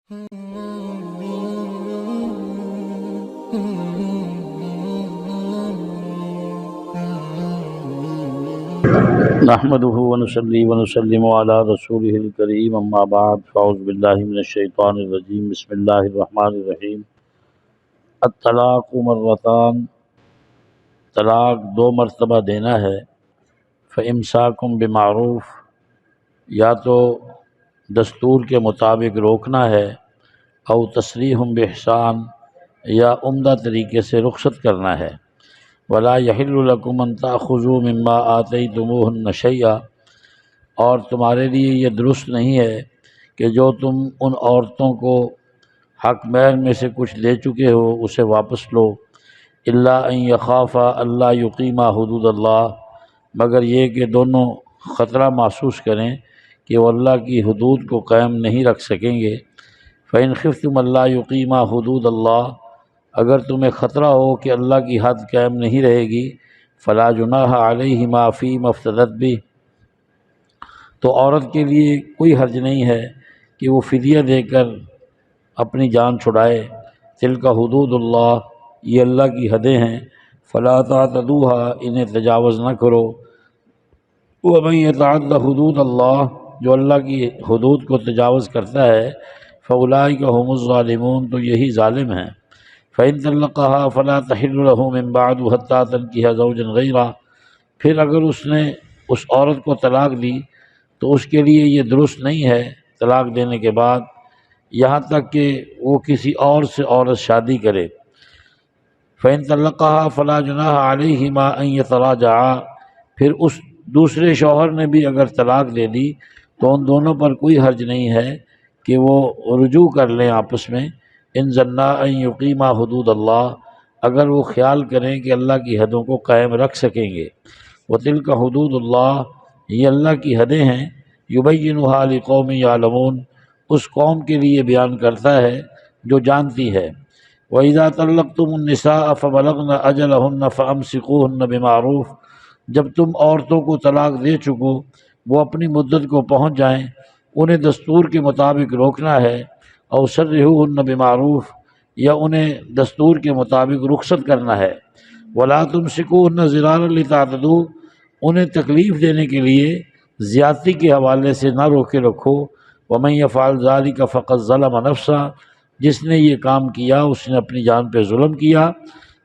نحمده ونصلي ونسلم على رسوله الكريم اما بعد فاعوذ بالله من الشیطان الرجیم بسم اللہ الرحمن الرحیم الطلاق مرتان، طلاق دو مرتبہ دینا ہے۔ فامساکم بمعروف، یا تو دستور کے مطابق روکنا ہے، او تسریح باحسان، یا عمدہ طریقے سے رخصت کرنا ہے۔ ولا یحل لکم ان تأخذوا مما آتیتموہن شیئا، اور تمہارے لیے یہ درست نہیں ہے کہ جو تم ان عورتوں کو حق مہر میں سے کچھ دے چکے ہو اسے واپس لو، الا ان یخافا الا یقیما حدود اللہ، مگر یہ کہ دونوں خطرہ محسوس کریں کہ وہ اللہ کی حدود کو قائم نہیں رکھ سکیں گے۔ فإن خفتم الا یقیما حدود اللہ، اگر تمہیں خطرہ ہو کہ اللہ کی حد قائم نہیں رہے گی، فلا جناح علیہما فیما افتدت بہ، تو عورت کے لیے کوئی حرج نہیں ہے کہ وہ فدیہ دے کر اپنی جان چھڑائے۔ تلک حدود اللہ، یہ اللہ کی حدیں ہیں۔ فلا تعتدوها، انہیں تجاوز نہ کرو۔ ومن یتعد حدود اللہ، جو اللہ کی حدود کو تجاوز کرتا ہے، فاولئک هم الظالمون، تو یہی ظالم ہیں۔ فإن طلقها فلا تحل له من بعد حتى تنكح زوجا غيره، پھر اگر اس نے اس عورت کو طلاق دی تو اس کے لیے یہ درست نہیں ہے طلاق دینے کے بعد یہاں تک کہ وہ کسی اور سے عورت شادی کرے۔ فإن طلقها فلا جناح عليهما أن يتراجعا، پھر اس دوسرے شوہر نے بھی اگر طلاق دے دی تو ان دونوں پر کوئی حرج نہیں ہے کہ وہ رجوع کر لیں آپس میں۔ ان ظنا ان یقیما حدود اللہ، اگر وہ خیال کریں کہ اللہ کی حدوں کو قائم رکھ سکیں گے۔ وتلک حدود اللہ، یہ اللہ کی حدیں ہیں۔ یبینھا لقوم یعلمون، اس قوم کے لیے بیان کرتا ہے جو جانتی ہے۔ وَإِذَا طَلَّقْتُمُ النِّسَاءَ فَبَلَغْنَ أَجَلَهُنَّ فَأَمْسِكُوهُنَّ بِمَعْرُوف، جب تم عورتوں کو طلاق دے چکو وہ اپنی مدت کو پہنچ جائیں، انہیں دستور کے مطابق روکنا ہے۔ او سرحوہن بمعروف، یا انہیں دستور کے مطابق رخصت کرنا ہے۔ ولا تمسکوہن ضرارا لتعتدوا، انہیں تکلیف دینے کے لیے زیادتی کے حوالے سے نہ روکے رکھو۔ ومن یفعل ذلک فقد ظلم نفسہ، جس نے یہ کام کیا اس نے اپنی جان پہ ظلم کیا۔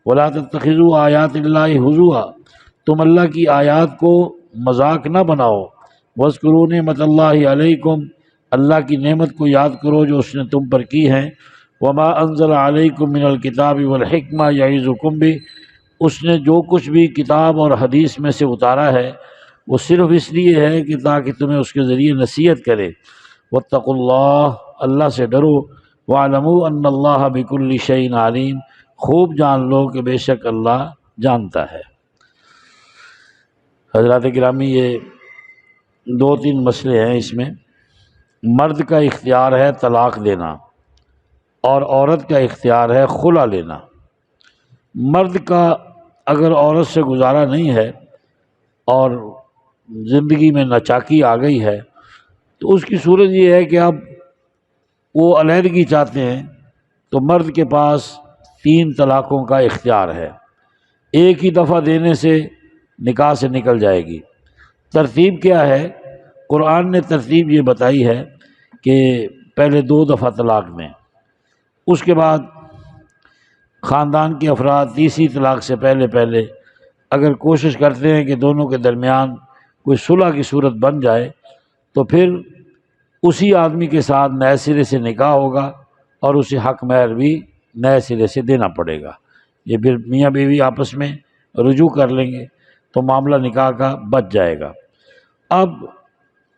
ولا تتخذوا آیات اللہ ہزوا، تم اللہ کی آیات کو مذاق نہ بناؤ۔ واذکروا نعمت اللہ علیکم، اللہ کی نعمت کو یاد کرو جو اس نے تم پر کی ہیں۔ وما انزل علیکم من الکتاب والحکمہ یعظکم بہ، اس نے جو کچھ بھی کتاب اور حدیث میں سے اتارا ہے وہ صرف اس لیے ہے کہ تاکہ تمہیں اس کے ذریعے نصیحت کرے۔ واتقوا اللہ، اللہ سے ڈرو۔ واعلموا ان اللہ بکل شیء علیم، خوب جان لو کہ بے شک اللہ جانتا ہے۔ حضرات گرامی، یہ دو تین مسئلے ہیں اس میں۔ مرد کا اختیار ہے طلاق دینا اور عورت کا اختیار ہے خلع لینا۔ مرد کا اگر عورت سے گزارا نہیں ہے اور زندگی میں ناچاکی آ گئی ہے تو اس کی صورت یہ ہے کہ اب وہ علیحدگی چاہتے ہیں تو مرد کے پاس 3 طلاقوں کا اختیار ہے۔ ایک ہی دفعہ دینے سے نکاح سے نکل جائے گی۔ ترتیب کیا ہے؟ قرآن نے ترتیب یہ بتائی ہے کہ پہلے 2 دفعہ طلاق دیں، اس کے بعد خاندان کے افراد تیسری طلاق سے پہلے اگر کوشش کرتے ہیں کہ دونوں کے درمیان کوئی صلح کی صورت بن جائے تو پھر اسی آدمی کے ساتھ نئے سرے سے نکاح ہوگا اور اسے حق مہر بھی نئے سرے سے دینا پڑے گا۔ یہ پھر میاں بیوی آپس میں رجوع کر لیں گے تو معاملہ نکاح کا بچ جائے گا۔ اب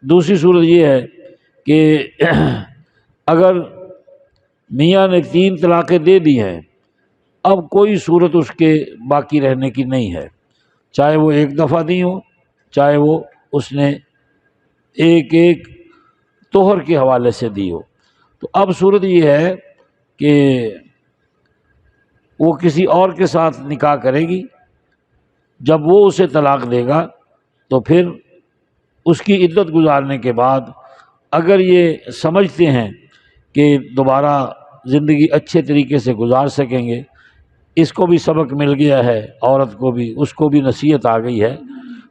دوسری صورت یہ ہے کہ اگر میاں نے 3 طلاقیں دے دی ہیں، اب کوئی صورت اس کے باقی رہنے کی نہیں ہے، چاہے وہ 1 دفعہ دی ہو، چاہے وہ اس نے ایک توہر کے حوالے سے دی ہو۔ تو اب صورت یہ ہے کہ وہ کسی اور کے ساتھ نکاح کرے گی، جب وہ اسے طلاق دے گا تو پھر اس کی عدت گزارنے کے بعد اگر یہ سمجھتے ہیں کہ دوبارہ زندگی اچھے طریقے سے گزار سکیں گے۔ اس کو بھی سبق مل گیا ہے، عورت کو بھی، اس کو بھی نصیحت آ گئی ہے،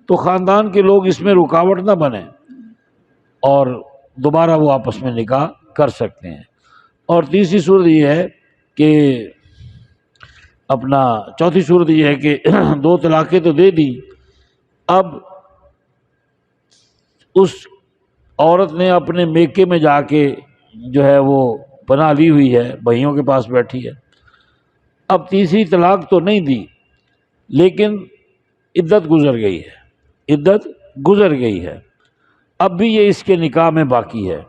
تو خاندان کے لوگ اس میں رکاوٹ نہ بنیں اور دوبارہ وہ آپس میں نکاح کر سکتے ہیں۔ اور تیسری صورت یہ ہے کہ اپنا چوتھی صورت یہ ہے کہ دو طلاقیں تو دے دی، اب اس عورت نے اپنے میکے میں جا کے جو ہے وہ پناہ لی ہوئی ہے، بھائیوں کے پاس بیٹھی ہے، اب تیسری طلاق تو نہیں دی لیکن عدت گزر گئی ہے، عدت گزر گئی ہے، اب بھی یہ اس کے نکاح میں باقی ہے،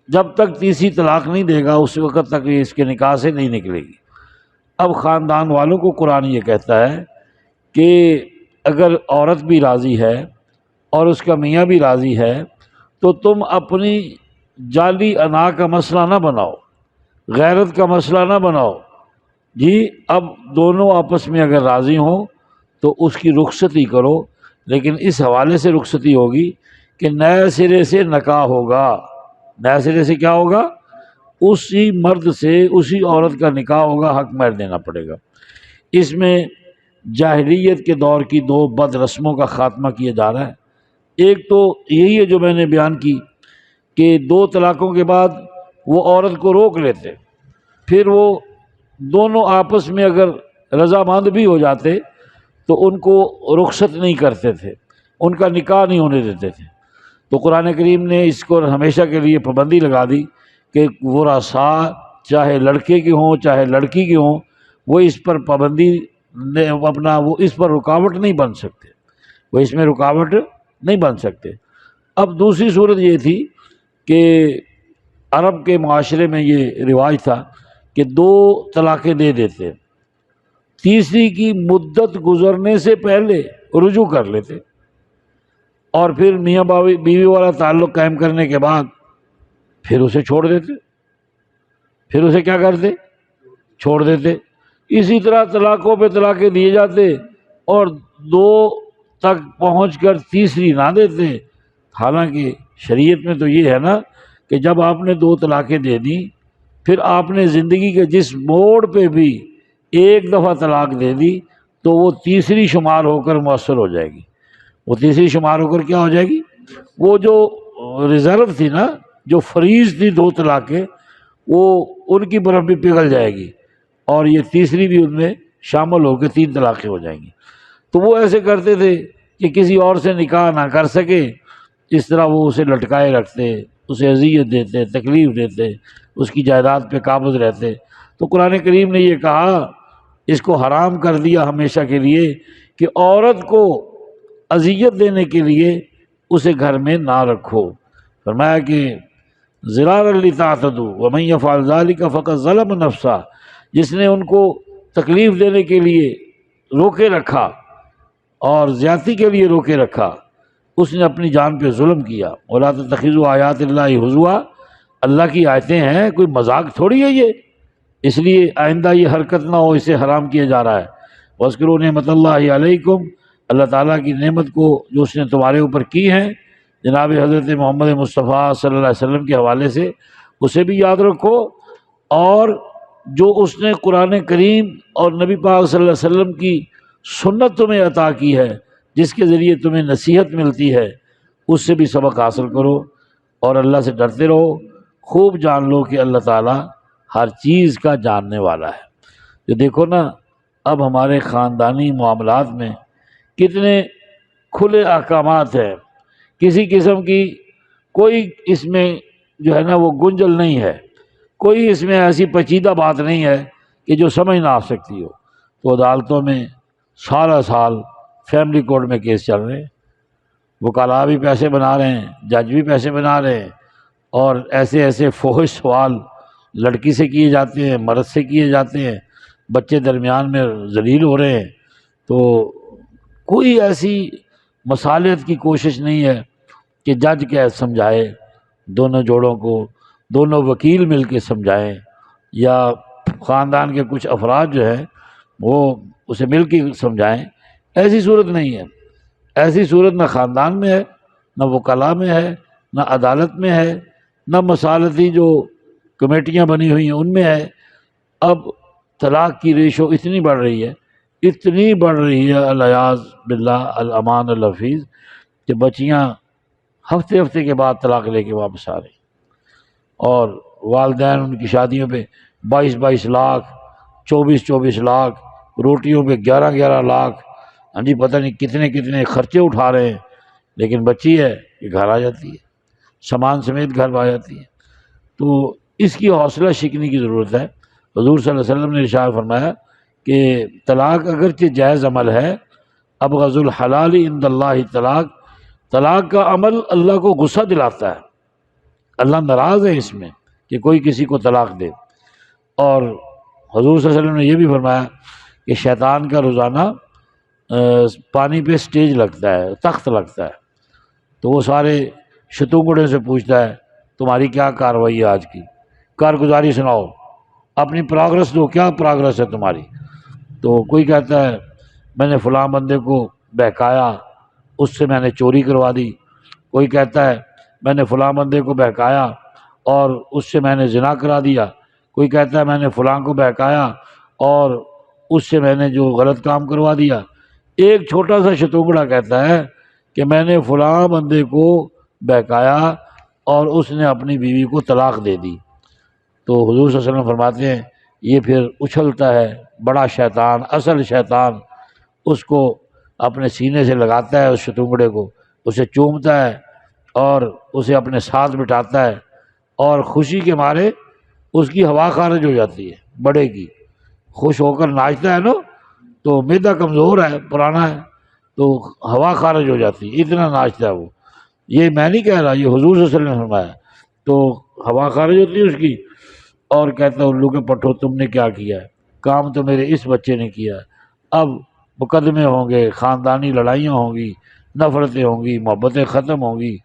جب تک تیسری طلاق نہیں دے گا اس وقت تک یہ اس کے نکاح سے نہیں نکلے گی۔ اب خاندان والوں کو قرآن یہ کہتا ہے کہ اگر عورت بھی راضی ہے اور اس کا میاں بھی راضی ہے تو تم اپنی جعلی انا کا مسئلہ نہ بناؤ، غیرت کا مسئلہ نہ بناؤ جی، اب دونوں آپس میں اگر راضی ہوں تو اس کی رخصتی کرو، لیکن اس حوالے سے رخصتی ہوگی کہ نئے سرے سے نکاح ہوگا، نئے سرے سے کیا ہوگا، اسی مرد سے اسی عورت کا نکاح ہوگا، حق مہر دینا پڑے گا۔ اس میں جاہلیت کے دور کی دو بد رسموں کا خاتمہ کیا جا رہا ہے۔ ایک تو یہی ہے جو میں نے بیان کی کہ دو طلاقوں کے بعد وہ عورت کو روک لیتے، پھر وہ دونوں آپس میں اگر رضامند بھی ہو جاتے تو ان کو رخصت نہیں کرتے تھے، ان کا نکاح نہیں ہونے دیتے تھے۔ تو قرآن کریم نے اس کو ہمیشہ کے لیے پابندی لگا دی کہ ورثاء چاہے لڑکے کے ہوں چاہے لڑکی کے ہوں، وہ اس پر پابندی اپنا وہ اس پر رکاوٹ نہیں بن سکتے، وہ اس میں رکاوٹ نہیں بن سکتے۔ اب دوسری صورت یہ تھی کہ عرب کے معاشرے میں یہ رواج تھا کہ دو طلاقیں دے دیتے، تیسری کی مدت گزرنے سے پہلے رجوع کر لیتے، اور پھر میاں بیوی والا تعلق قائم کرنے کے بعد پھر اسے چھوڑ دیتے، پھر اسے کیا کرتے، چھوڑ دیتے۔ اسی طرح طلاقوں پہ طلاقیں دیے جاتے اور دو تک پہنچ کر تیسری نہ دیتے۔ حالانکہ شریعت میں تو یہ ہے نا کہ جب آپ نے دو طلاقیں دے دیں پھر آپ نے زندگی کے جس موڑ پہ بھی ایک دفعہ طلاق دے دی تو وہ تیسری شمار ہو کر مؤثر ہو جائے گی، وہ تیسری شمار ہو کر کیا ہو جائے گی، وہ جو ریزرو تھی نا، جو فریض تھی دو طلاقیں، وہ ان کی برف بھی پگھل جائے گی اور یہ تیسری بھی ان میں شامل ہو کے تین طلاقیں ہو جائیں گی۔ تو وہ ایسے کرتے تھے کہ کسی اور سے نکاح نہ کر سکے، اس طرح وہ اسے لٹکائے رکھتے، اسے اذیت دیتے، تکلیف دیتے، اس کی جائیداد پہ قابض رہتے۔ تو قرآن کریم نے یہ کہا، اس کو حرام کر دیا ہمیشہ کے لیے کہ عورت کو اذیت دینے کے لیے اسے گھر میں نہ رکھو۔ فرمایا کہ ضرارا لتعتدوا ومن یفعل ذلک فقد ظلم نفسہ، جس نے ان کو تکلیف دینے کے لیے روکے رکھا اور زیادتی کے لیے روکے رکھا، اس نے اپنی جان پہ ظلم کیا۔ وَلَا تَتَّخِذُوا آیَاتِ اللَّهِ ہُزُوًا، اللہ کی آیتیں ہیں، کوئی مذاق تھوڑی ہے یہ، اس لیے آئندہ یہ حرکت نہ ہو، اسے حرام کیا جا رہا ہے۔ وَاذْكُرُوا نِعْمَتَ اللَّهِ عَلَيْكُمْ، اللہ تعالیٰ کی نعمت کو جو اس نے تمہارے اوپر کی ہیں، جناب حضرت محمد مصطفیٰ صلی اللہ علیہ وسلم کے حوالے سے، اسے بھی یاد رکھو، اور جو اس نے قرآن کریم اور نبی پاک صلی اللہ علیہ وسلم کی سنت تمہیں عطا کی ہے، جس کے ذریعے تمہیں نصیحت ملتی ہے، اس سے بھی سبق حاصل کرو اور اللہ سے ڈرتے رہو۔ خوب جان لو کہ اللہ تعالیٰ ہر چیز کا جاننے والا ہے۔ جو دیکھو نا اب ہمارے خاندانی معاملات میں کتنے کھلے احکامات ہیں، کسی قسم کی کوئی اس میں جو ہے نا وہ گنجل نہیں ہے، کوئی اس میں ایسی پیچیدہ بات نہیں ہے کہ جو سمجھ نہ آ سکتی ہو۔ تو عدالتوں میں سارا سال فیملی کورٹ میں کیس چل رہے ہیں، وکلاء بھی پیسے بنا رہے ہیں، جج بھی پیسے بنا رہے ہیں، اور ایسے ایسے فحش سوال لڑکی سے کیے جاتے ہیں، مرد سے کیے جاتے ہیں، بچے درمیان میں ذلیل ہو رہے ہیں۔ تو کوئی ایسی مصالحت کی کوشش نہیں ہے کہ جج کیا سمجھائے دونوں جوڑوں کو، دونوں وکیل مل کے سمجھائیں، یا خاندان کے کچھ افراد جو ہیں وہ اسے مل کے سمجھائیں۔ ایسی صورت نہیں ہے، ایسی صورت نہ خاندان میں ہے، نہ وکلاء میں ہے، نہ عدالت میں ہے، نہ مصالحتی جو کمیٹیاں بنی ہوئی ہیں، ان میں ہے۔ اب طلاق کی ریشو اتنی بڑھ رہی ہے الیاذ باللہ الامان الحفیظ، کہ بچیاں ہفتے ہفتے کے بعد طلاق لے کے واپس آ رہی، اور والدین ان کی شادیوں پہ 22 لاکھ 24 لاکھ، روٹیوں پہ 11 لاکھ، ہاں جی پتہ نہیں کتنے کتنے خرچے اٹھا رہے ہیں، لیکن بچی ہے کہ گھر آ جاتی ہے، سامان سمیت گھر آ جاتی ہے۔ تو اس کی حوصلہ شکنی کی ضرورت ہے۔ حضور صلی اللہ علیہ وسلم نے ارشاد فرمایا کہ طلاق اگرچہ جائز عمل ہے، ابغض الحلال عند اللہ طلاق کا عمل اللہ کو غصہ دلاتا ہے، اللہ ناراض ہے اس میں کہ کوئی کسی کو طلاق دے۔ اور حضور صلی اللہ علیہ وسلم نے یہ بھی فرمایا کہ شیطان کا روزانہ پانی پہ سٹیج لگتا ہے، تخت لگتا ہے، تو وہ سارے شتونگڑے سے پوچھتا ہے تمہاری کیا کارروائی ہے، آج کی کارگزاری سناؤ، اپنی پروگرس دو، کیا پروگرس ہے تمہاری؟ تو کوئی کہتا ہے میں نے فلاں بندے کو بہکایا، اس سے میں نے چوری کروا دی، کوئی کہتا ہے میں نے فلاں بندے کو بہکایا اور اس سے میں نے زنا کرا دیا، کوئی کہتا ہے میں نے فلاں کو بہکایا اور اس سے میں نے جو غلط کام کروا دیا۔ ایک چھوٹا سا شتونگڑا کہتا ہے کہ میں نے فلاں بندے کو بہکایا اور اس نے اپنی بیوی کو طلاق دے دی۔ تو حضور صلی اللہ علیہ وسلم فرماتے ہیں یہ پھر اچھلتا ہے بڑا شیطان، اصل شیطان، اس کو اپنے سینے سے لگاتا ہے، اس شتونگڑے کو اسے چومتا ہے اور اسے اپنے ساتھ بٹھاتا ہے، اور خوشی کے مارے اس کی ہوا خارج ہو جاتی ہے، بڑے کی خوش ہو کر ناچتا ہے نا، تو معدہ کمزور ہے، پرانا ہے، تو ہوا خارج ہو جاتی ہے، اتنا ناچتا ہے وہ۔ یہ میں نہیں کہہ رہا، یہ حضور صلی اللہ علیہ وسلم نے فرمایا۔ تو ہوا خارج ہوتی ہے اس کی، اور کہتا ہے الو کے پٹھو تم نے کیا کیا ہے، کام تو میرے اس بچے نے کیا ہے۔ اب مقدمے ہوں گے، خاندانی لڑائیاں ہوں گی، نفرتیں ہوں گی، محبتیں ختم ہوں گی،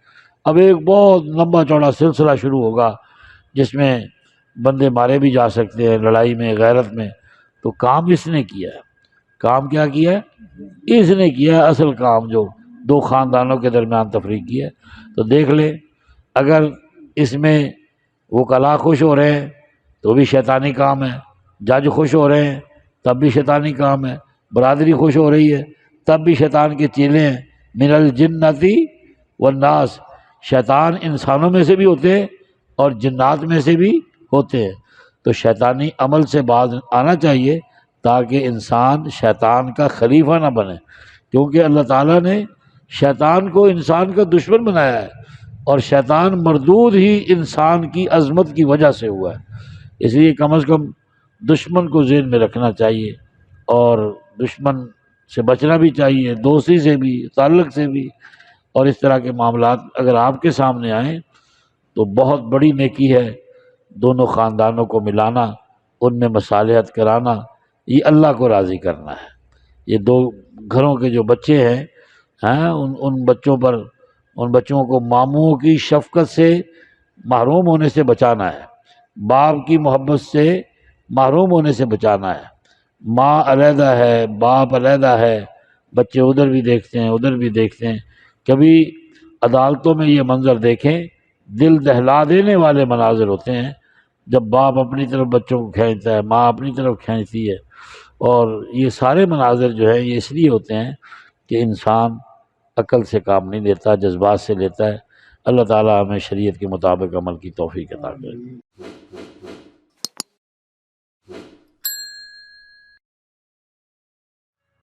اب ایک بہت لمبا چوڑا سلسلہ شروع ہوگا جس میں بندے مارے بھی جا سکتے ہیں، لڑائی میں، غیرت میں۔ تو کام اس نے کیا ہے، کام کیا کیا ہے؟ اس نے کیا ہے اصل کام، جو دو خاندانوں کے درمیان تفریق کی ہے۔ تو دیکھ لے، اگر اس میں وکلاء خوش ہو رہے ہیں تو بھی شیطانی کام ہے، جج خوش ہو رہے ہیں تب بھی شیطانی کام ہے، برادری خوش ہو رہی ہے تب بھی شیطان کے چیلے ہیں۔ من الجنۃ والناس، شیطان انسانوں میں سے بھی ہوتے ہیں اور جنات میں سے بھی ہوتے ہیں۔ تو شیطانی عمل سے باز آنا چاہیے تاکہ انسان شیطان کا خلیفہ نہ بنے، کیونکہ اللہ تعالیٰ نے شیطان کو انسان کا دشمن بنایا ہے، اور شیطان مردود ہی انسان کی عظمت کی وجہ سے ہوا ہے۔ اس لیے کم از کم دشمن کو ذہن میں رکھنا چاہیے، اور دشمن سے بچنا بھی چاہیے، دوستی سے بھی، تعلق سے بھی۔ اور اس طرح کے معاملات اگر آپ کے سامنے آئیں تو بہت بڑی نیکی ہے دونوں خاندانوں کو ملانا، ان میں مصالحت کرانا، یہ اللہ کو راضی کرنا ہے۔ یہ دو گھروں کے جو بچے ہیں ان بچوں پر، ان بچوں کو ماموں کی شفقت سے محروم ہونے سے بچانا ہے، باپ کی محبت سے محروم ہونے سے بچانا ہے۔ ماں علیحدہ ہے، باپ علیحدہ ہے، بچے ادھر بھی دیکھتے ہیں ادھر بھی دیکھتے ہیں۔ کبھی عدالتوں میں یہ منظر دیکھیں، دل دہلا دینے والے مناظر ہوتے ہیں، جب باپ اپنی طرف بچوں کو کھینچتا ہے، ماں اپنی طرف کھینچتی ہے، اور یہ سارے مناظر جو ہیں یہ اس لیے ہوتے ہیں کہ انسان عقل سے کام نہیں لیتا، جذبات سے لیتا ہے۔ اللہ تعالیٰ ہمیں شریعت کے مطابق عمل کی توفیق عطا کرے۔